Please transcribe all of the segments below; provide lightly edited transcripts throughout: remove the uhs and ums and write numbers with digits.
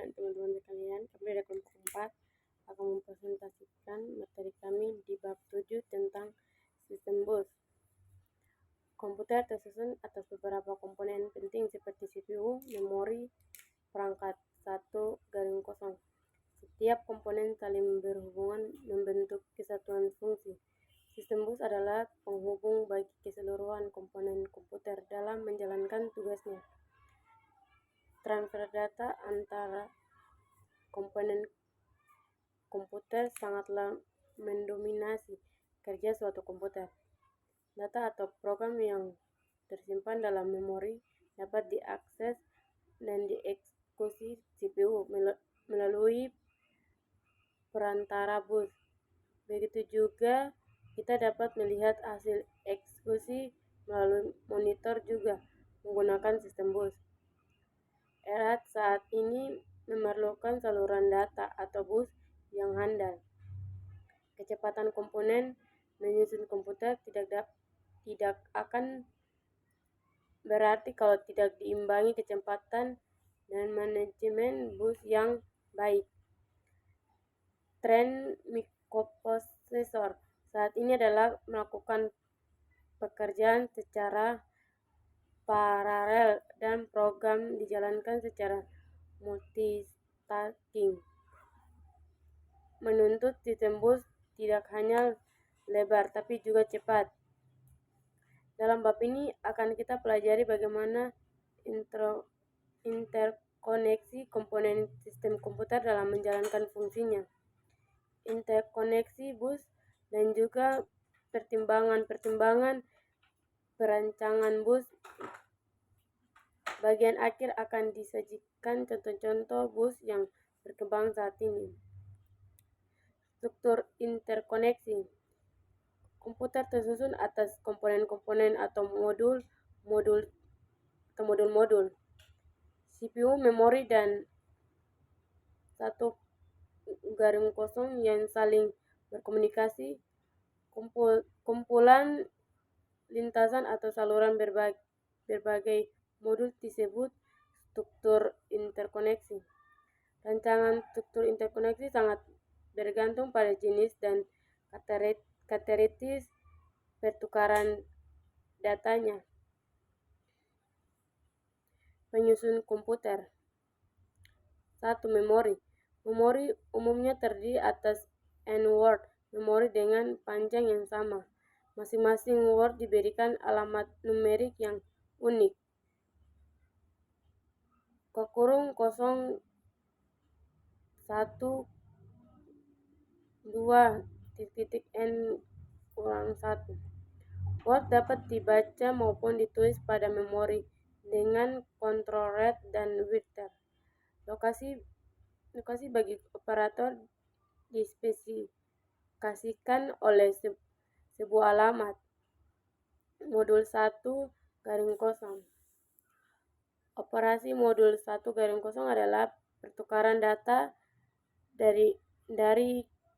dan teman-teman sekalian, kami dari kelompok 4 akan mempresentasikan materi kami di bab 7 tentang sistem bus. Komputer tersusun atas beberapa komponen penting seperti CPU, memori, perangkat 1-0. Setiap komponen saling berhubungan membentuk kesatuan fungsi. Sistem bus adalah penghubung bagi keseluruhan komponen komputer dalam menjalankan tugasnya. Transfer data antara komponen komputer sangatlah mendominasi kerja suatu komputer. Data atau program yang tersimpan dalam memori dapat diakses dan dieksekusi CPU melalui perantara bus. Begitu juga kita dapat melihat hasil eksekusi melalui monitor juga menggunakan sistem bus. Era saat ini memerlukan saluran data atau bus yang handal. Kecepatan komponen menyusun komputer tidak akan berarti kalau tidak diimbangi kecepatan dan manajemen bus yang baik. Tren mikroprosesor saat ini adalah melakukan pekerjaan secara paralel dan program dijalankan secara multitasking. Menuntut sistem bus tidak hanya lebar tapi juga cepat. Dalam bab ini akan kita pelajari bagaimana interkoneksi komponen sistem komputer dalam menjalankan fungsinya, interkoneksi bus, dan juga pertimbangan perancangan bus. Bagian akhir akan disajikan contoh-contoh bus yang berkembang saat ini. Struktur interkoneksi. Komputer tersusun atas komponen-komponen atau modul-modul. CPU, memori, dan 1-0 yang saling berkomunikasi. Kumpulan lintasan atau saluran berbagai modul disebut struktur interkoneksi. Rancangan struktur interkoneksi sangat bergantung pada jenis dan karakteristik pertukaran datanya. Penyusun komputer. 1. Memori. Memori umumnya terdiri atas n-word memori dengan panjang yang sama. Masing-masing word diberikan alamat numerik yang unik. 0, 1, 2, n-1. Word dapat dibaca maupun ditulis pada memori dengan kontrol read dan writer. Lokasi bagi operator dispesifikasikan oleh sebuah alamat. Modul 1-0. Operasi modul 1-0 adalah pertukaran data dari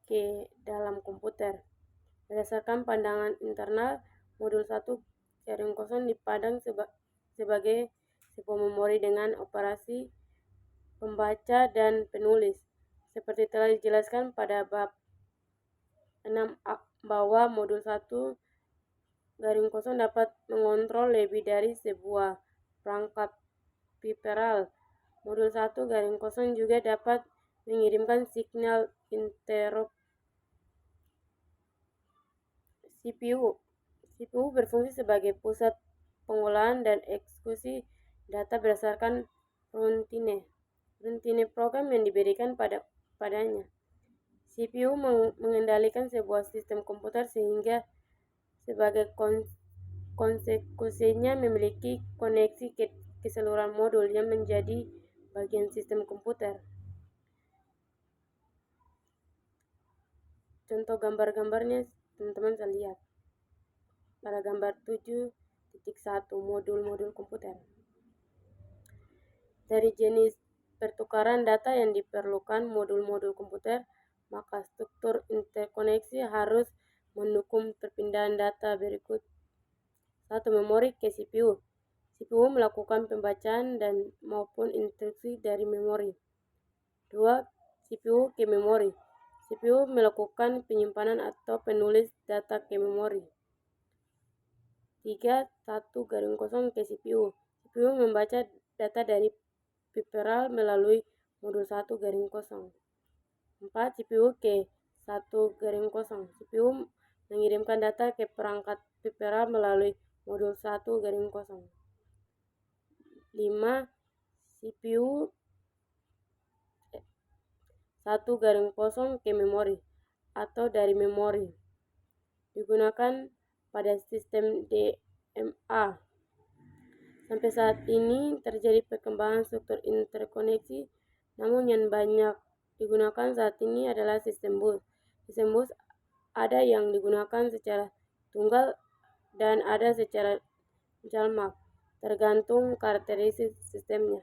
ke dalam komputer. Berdasarkan pandangan internal, modul 1-0 dipandang sebagai sebuah memori dengan operasi pembaca dan penulis. Seperti telah dijelaskan pada bab 6a bahwa modul 1-0 dapat mengontrol lebih dari sebuah perangkat peripheral. Modul 1-0 juga dapat mengirimkan signal interrupt. CPU berfungsi sebagai pusat pengolahan dan eksekusi data berdasarkan rutine program yang diberikan padanya. CPU mengendalikan sebuah sistem komputer sehingga sebagai konsekuensinya memiliki koneksi ke keseluruhan modul yang menjadi bagian sistem komputer. Contoh gambar-gambarnya teman-teman bisa lihat pada gambar 7.1 modul-modul komputer. Dari jenis pertukaran data yang diperlukan modul-modul komputer, maka struktur interkoneksi harus mendukung perpindahan data berikut. 1. Memori ke CPU. CPU melakukan pembacaan dan maupun instruksi dari memori. 2. CPU ke memori. CPU melakukan penyimpanan atau penulis data ke memori. 3. 1 ke CPU. CPU membaca data dari peripheral melalui modul 1 garing kosong. 4. CPU ke 1 garing kosong. CPU mengirimkan data ke perangkat peripheral melalui modul 1 garing kosong. 5. CPU 1 garing kosong ke memori atau dari memori digunakan pada sistem DMA. Sampai saat ini terjadi perkembangan struktur interkoneksi, namun yang banyak digunakan saat ini adalah sistem bus. Sistem bus ada yang digunakan secara tunggal dan ada secara jalmak, tergantung karakteristik sistemnya.